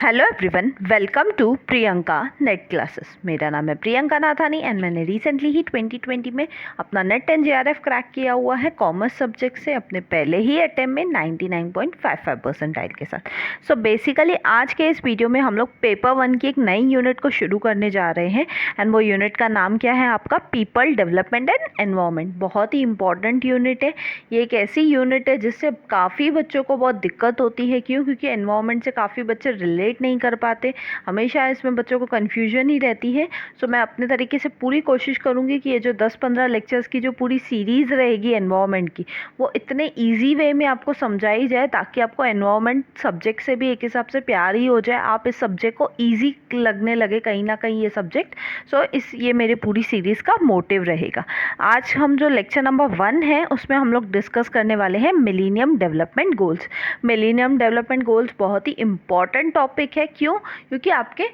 Hello everyone, welcome to Priyanka net classes. मेरा नाम है प्रियंका नाथानी एंड मैंने रिसेंटली ही 2020 में अपना नेट एंड जेआरएफ क्रैक किया हुआ है कॉमर्स सब्जेक्ट से अपने पहले ही अटेम्प्ट में 99.55 परसेंटाइल के साथ। सो बेसिकली आज के इस वीडियो में हम लोग पेपर 1 की एक नई यूनिट को शुरू करने जा रहे हैं एंड वो यूनिट का नाम क्या है आपका पीपल डेवलपमेंट एंड एनवायरनमेंट। बहुत ही इंपॉर्टेंट यूनिट है। ये एक ऐसी यूनिट है जिससे काफ़ी बच्चों को बहुत दिक्कत होती है। क्योंकि एनवायरनमेंट से काफ़ी बच्चे रिलेट नहीं कर पाते, हमेशा इसमें बच्चों को कन्फ्यूजन ही रहती है। सो मैं अपने तरीके से पूरी कोशिश करूंगी कि ये जो 10-15 लेक्चर्स की जो पूरी सीरीज़ रहेगी एनवायरनमेंट की, वो इतने इजी वे में आपको समझाई जाए ताकि आपको एनवायरनमेंट सब्जेक्ट से भी एक हिसाब से प्यार ही हो जाए, आप इस सब्जेक्ट को ईजी लगने लगे कहीं ना कहीं ये सब्जेक्ट। सो ये मेरे पूरी सीरीज़ का मोटिव रहेगा। आज हम जो लेक्चर नंबर 1 है उसमें हम लोग डिस्कस करने वाले हैं millennium development goals. Millennium development goals बहुत ही इंपॉर्टेंट टॉपिक है। क्यों? क्योंकि आपके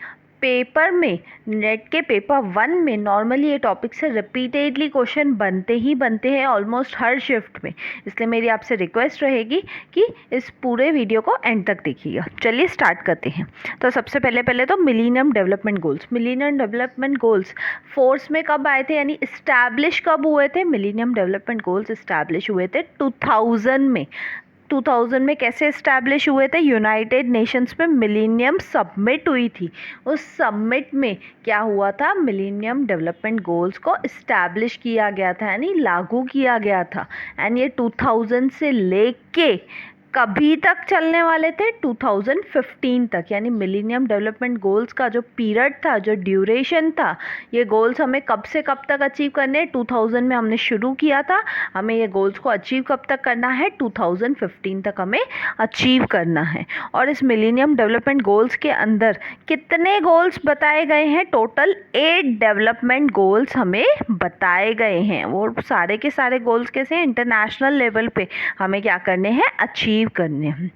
पेपर में, नेट के पेपर 1 में नॉर्मली ये टॉपिक से रिपीटेडली क्वेश्चन बनते हैं ऑलमोस्ट हर शिफ्ट में। इसलिए मेरी आपसे रिक्वेस्ट रहेगी कि इस पूरे वीडियो को एंड तक देखिएगा। चलिए स्टार्ट करते हैं। तो सबसे पहले तो millennium development goals. Millennium development goals force में कब आए थे, यानी इस्टेब्लिश कब हुए थे? मिलेनियम डेवलपमेंट गोल्स इस्टेब्लिश हुए थे 2000 में। 2000 में कैसे इस्टेब्लिश हुए थे? यूनाइटेड नेशंस में मिलेनियम सबमिट हुई थी। उस सबमिट में क्या हुआ था? मिलेनियम डेवलपमेंट गोल्स को इस्टेब्लिश किया गया था, यानी लागू किया गया था। एंड ये 2000 से लेके कभी तक चलने वाले थे? 2015 तक। यानी मिलेनियम डेवलपमेंट गोल्स का जो पीरियड था, जो ड्यूरेशन था, ये गोल्स हमें कब से कब तक अचीव करने? 2000 में हमने शुरू किया था, हमें ये गोल्स को अचीव कब तक करना है? 2015 तक हमें अचीव करना है। और इस मिलेनियम डेवलपमेंट गोल्स के अंदर कितने गोल्स बताए गए हैं? टोटल 8 डेवलपमेंट गोल्स हमें बताए गए हैं। वो सारे के सारे गोल्स कैसे? इंटरनेशनल लेवल पे हमें क्या करने हैं? अचीव करने हैं।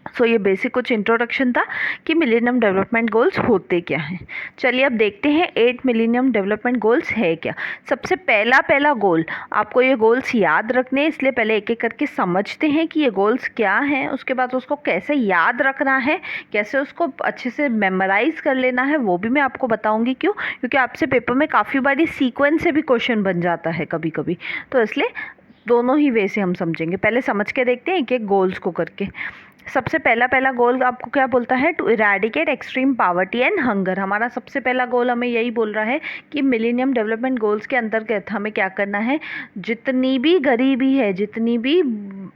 सो ये बेसिक कुछ इंट्रोडक्शन था कि मिलेनियम डेवलपमेंट गोल्स होते क्या हैं। चलिए अब देखते हैं 8 मिलेनियम डेवलपमेंट गोल्स है क्या। सबसे पहला गोल, आपको ये गोल्स याद रखने हैं, इसलिए पहले एक एक करके समझते हैं कि ये गोल्स क्या हैं। उसके बाद उसको कैसे याद रखना है, कैसे उसको अच्छे से मेमोराइज कर लेना है, वो भी मैं आपको बताऊंगी। क्यों? क्योंकि आपसे पेपर में काफ़ी बारी सीक्वेंस से भी क्वेश्चन बन जाता है कभी कभी, तो इसलिए दोनों ही वे से हम समझेंगे। पहले समझ के देखते हैं एक एक गोल्स को करके। सबसे पहला गोल आपको क्या बोलता है? To eradicate extreme poverty and hunger. हमारा सबसे पहला गोल हमें यही बोल रहा है कि मिलेनियम डेवलपमेंट गोल्स के अंतर्गत हमें क्या करना है? जितनी भी गरीबी है, जितनी भी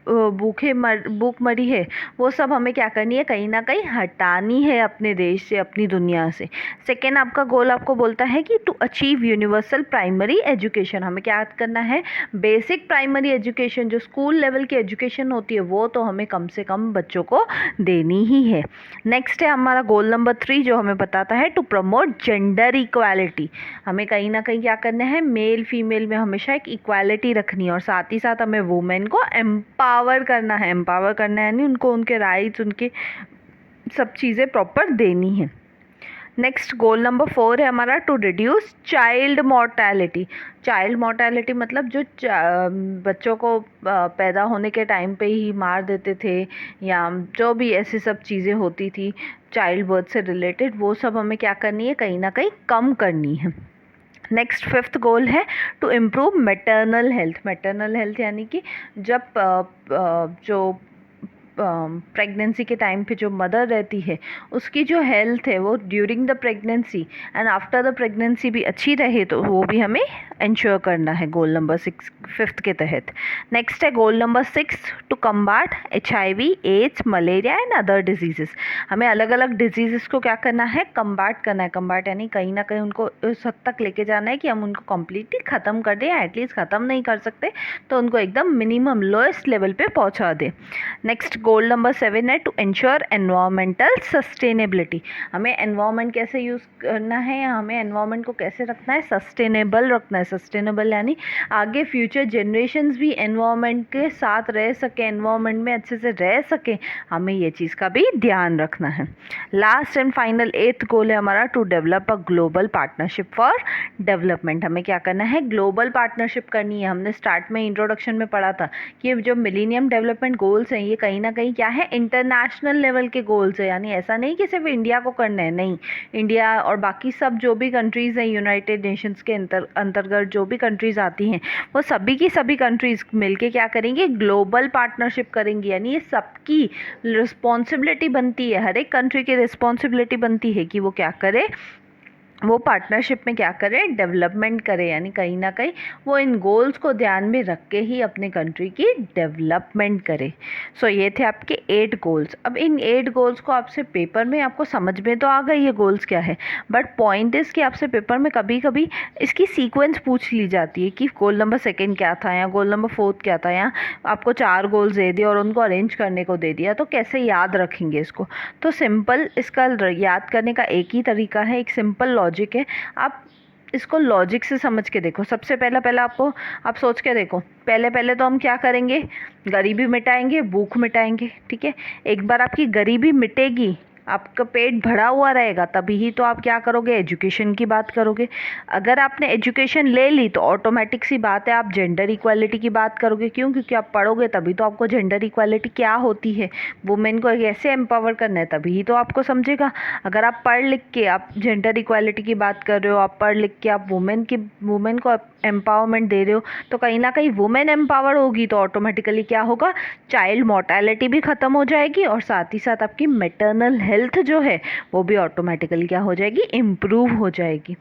भूखमरी है, वो सब हमें क्या करनी है? कहीं ना कहीं हटानी है अपने देश से, अपनी दुनिया से। सेकेंड आपका गोल आपको बोलता है कि to achieve universal primary education. हमें क्या करना है? बेसिक प्राइमरी एजुकेशन, जो स्कूल लेवल की एजुकेशन होती है, वो तो हमें कम से कम बच्चों को देनी ही है। नेक्स्ट है हमारा गोल नंबर 3, जो हमें बताता है टू प्रमोट जेंडर इक्वालिटी। हमें कहीं ना कहीं क्या करना है? मेल फीमेल में हमेशा एक इक्वालिटी रखनी है और साथ ही साथ हमें वुमेन को एम्पावर करना है। एम्पावर करना है यानी उनको उनके राइट्स, उनके सब चीज़ें प्रॉपर देनी है। नेक्स्ट गोल नंबर 4 है हमारा to reduce child mortality. Child mortality मतलब जो बच्चों को पैदा होने के टाइम पे ही मार देते थे, या जो भी ऐसी सब चीज़ें होती थी चाइल्ड बर्थ से रिलेटेड, वो सब हमें क्या करनी है? कहीं ना कहीं कम करनी है। नेक्स्ट 5th गोल है to improve maternal health. Maternal health यानी कि जब जो प्रेगनेंसी के टाइम पे जो मदर रहती है, उसकी जो हेल्थ है वो during the pregnancy and after the pregnancy भी अच्छी रहे, तो वो भी हमें इंश्योर करना है गोल नंबर 5th के तहत। नेक्स्ट है goal number 6 to combat HIV, AIDS, malaria and other diseases. हमें अलग अलग डिजीजेस को क्या करना है? कम्बाट करना है। कम्बाट यानी कहीं ना कहीं उनको उस हद तक लेके जाना है कि हम उनको कम्प्लीटली ख़त्म कर दें, एटलीस्ट ख़त्म नहीं कर सकते तो उनको एकदम मिनिमम लोएस्ट लेवल पे पहुंचा दें। नेक्स्ट गोल नंबर 7 है टू इंश्योर एनवायरमेंटल सस्टेनेबिलिटी। हमें एनवायरमेंट कैसे यूज़ करना है, या हमें एनवायरमेंट को कैसे रखना है? सस्टेनेबल रखना है। सस्टेनेबल यानी आगे फ्यूचर जनरेशन्स भी एनवायरमेंट के साथ रह सकें, एनवायरमेंट में अच्छे से रह सकें, हमें ये चीज़ का भी ध्यान रखना है। Last and final 8th goal है हमारा to develop a global partnership for development. हमें क्या करना है? ग्लोबल पार्टनरशिप करनी है। हमने स्टार्ट में इंट्रोडक्शन में पढ़ा था कि जो मिलेनियम डेवलपमेंट गोल्स हैं, ये कहीं ना कहीं क्या है, इंटरनेशनल लेवल के गोल्स है। यानी ऐसा नहीं कि सिर्फ इंडिया को करना है, नहीं, इंडिया और बाकी सब जो भी कंट्रीज़ हैं यूनाइटेड नेशंस के अंतर्गत जो भी कंट्रीज़ आती हैं, वो सभी की सभी कंट्रीज़ मिलके क्या करेंगी, ग्लोबल पार्टनरशिप करेंगी। यानी ये सबकी रिस्पॉन्सिबिलिटी बनती है, हर एक कंट्री की रिस्पॉन्सिबिलिटी बनती है कि वो क्या करे, वो पार्टनरशिप में क्या करे, डेवलपमेंट करे। यानी कहीं ना कहीं वो इन गोल्स को ध्यान में रख के ही अपने कंट्री की डेवलपमेंट करे। सो ये थे आपके 8 गोल्स। अब इन 8 गोल्स को आपसे पेपर में, आपको समझ में तो आ गई ये गोल्स क्या है, बट पॉइंट इज़ कि आपसे पेपर में कभी कभी इसकी सीक्वेंस पूछ ली जाती है कि गोल नंबर 2 क्या था या गोल नंबर 4 क्या था, या आपको 4 गोल्स दे दिए और उनको अरेंज करने को दे दिया, तो कैसे याद रखेंगे इसको। तो सिंपल इसका याद करने का एक ही तरीका है, एक सिंपल लॉजिक है। आप इसको लॉजिक से समझ के देखो। सबसे पहला आप सोच के देखो, पहले तो हम क्या करेंगे, गरीबी मिटाएंगे, भूख मिटाएंगे, ठीक है। एक बार आपकी गरीबी मिटेगी, आपका पेट भरा हुआ रहेगा, तभी ही तो आप क्या करोगे, एजुकेशन की बात करोगे। अगर आपने एजुकेशन ले ली तो ऑटोमेटिक सी बात है आप जेंडर इक्वालिटी की बात करोगे। क्यों? क्योंकि आप पढ़ोगे तभी तो आपको जेंडर इक्वालिटी क्या होती है, वुमेन को कैसे एम्पावर करना है, तभी ही तो आपको समझेगा। अगर आप पढ़ लिख के आप जेंडर इक्वालिटी की बात कर रहे हो, आप पढ़ लिख के आप वुमेन को एम्पावरमेंट दे रहे हो, तो कहीं ना कहीं वुमेन एम्पावर होगी तो ऑटोमेटिकली क्या होगा, चाइल्ड मोर्टेलिटी भी ख़त्म हो जाएगी और साथ ही साथ आपकी मैटरनल हेल्थ जो है वो भी ऑटोमेटिकली क्या हो जाएगी, इम्प्रूव हो जाएगी।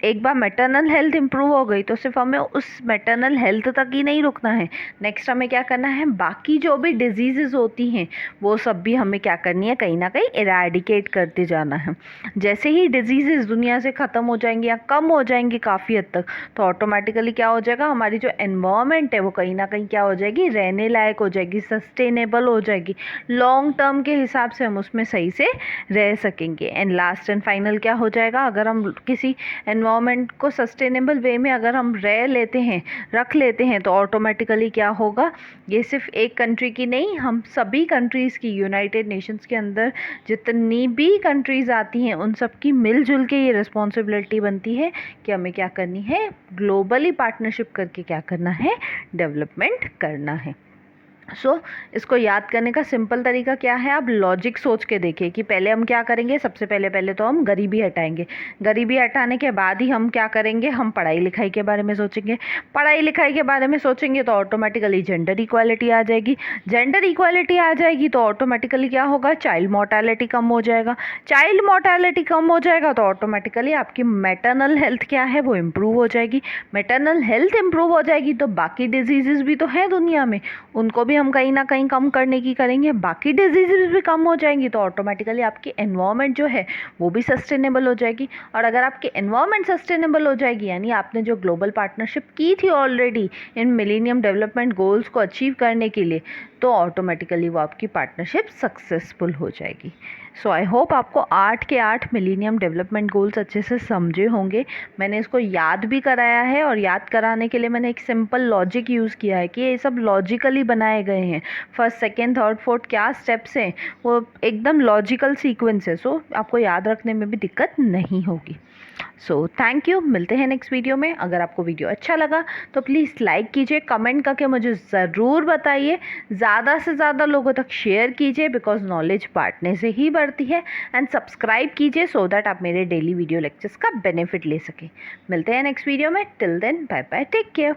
एक बार मैटरनल हेल्थ इंप्रूव हो गई तो सिर्फ हमें उस मैटरनल हेल्थ तक ही नहीं रुकना है, नेक्स्ट हमें क्या करना है, बाकी जो भी डिजीज़ेस होती हैं वो सब भी हमें क्या करनी है, कहीं ना कहीं इरेडिकेट करते जाना है। जैसे ही डिजीज़ेस दुनिया से ख़त्म हो जाएंगी या कम हो जाएंगी काफ़ी हद तक, तो ऑटोमेटिकली क्या हो जाएगा, हमारी जो एनवायरनमेंट है वो कहीं ना कहीं क्या हो जाएगी, रहने लायक हो जाएगी, सस्टेनेबल हो जाएगी, लॉन्ग टर्म के हिसाब से हम उसमें सही से रह सकेंगे। एंड लास्ट एंड फाइनल क्या हो जाएगा, अगर हम किसी एनवायरनमेंट को सस्टेनेबल वे में अगर हम रख लेते हैं तो ऑटोमेटिकली क्या होगा, ये सिर्फ एक कंट्री की नहीं, हम सभी कंट्रीज़ की, यूनाइटेड नेशंस के अंदर जितनी भी कंट्रीज़ आती हैं उन सब की मिलजुल के ये रिस्पॉन्सिबिलिटी बनती है कि हमें क्या करनी है, ग्लोबली पार्टनरशिप करके क्या करना है, डेवलपमेंट करना है। इसको याद करने का सिंपल तरीका क्या है, आप लॉजिक सोच के देखिए कि पहले हम क्या करेंगे, सबसे पहले तो हम गरीबी हटाएंगे, गरीबी हटाने के बाद ही हम क्या करेंगे, हम पढ़ाई लिखाई के बारे में सोचेंगे, पढ़ाई लिखाई के बारे में सोचेंगे तो ऑटोमेटिकली जेंडर इक्वालिटी आ जाएगी, जेंडर इक्वालिटी आ जाएगी तो ऑटोमेटिकली क्या होगा, चाइल्ड मोर्टेलिटी कम हो जाएगा, चाइल्ड मोर्टेलिटी कम हो जाएगा तो ऑटोमेटिकली आपकी मैटरनल हेल्थ क्या है, वो इम्प्रूव हो जाएगी, मैटरनल हेल्थ इम्प्रूव हो जाएगी तो बाकी डिजीज़ेस भी तो हैं दुनिया में, उनको भी हम कहीं ना कहीं कम करने की करेंगे, बाकी डिजीज़ेस भी कम हो जाएंगी तो ऑटोमेटिकली आपकी एनवायरनमेंट जो है वो भी सस्टेनेबल हो जाएगी। और अगर आपकी एनवायरनमेंट सस्टेनेबल हो जाएगी, यानी आपने जो ग्लोबल पार्टनरशिप की थी already in millennium development goals को अचीव करने के लिए, तो ऑटोमेटिकली वो आपकी पार्टनरशिप सक्सेसफुल हो जाएगी। सो आई होप आपको 8 के 8 मिलेनियम डेवलपमेंट गोल्स अच्छे से समझे होंगे। मैंने इसको याद भी कराया है और याद कराने के लिए मैंने एक सिंपल लॉजिक यूज़ किया है कि ये सब लॉजिकली बनाए गए हैं, फर्स्ट सेकेंड थर्ड फोर्थ क्या स्टेप्स हैं वो एकदम लॉजिकल सीक्वेंस है। सो आपको याद रखने में भी दिक्कत नहीं होगी। सो थैंक यू, मिलते हैं नेक्स्ट वीडियो में। अगर आपको वीडियो अच्छा लगा तो प्लीज़ लाइक कीजिए, कमेंट करके मुझे ज़रूर बताइए, ज़्यादा से ज़्यादा लोगों तक शेयर कीजिए बिकॉज नॉलेज बांटने से ही बढ़ती है, एंड सब्सक्राइब कीजिए सो दैट आप मेरे डेली वीडियो लेक्चर्स का बेनिफिट ले सकें। मिलते हैं नेक्स्ट वीडियो में, till then bye bye, take care.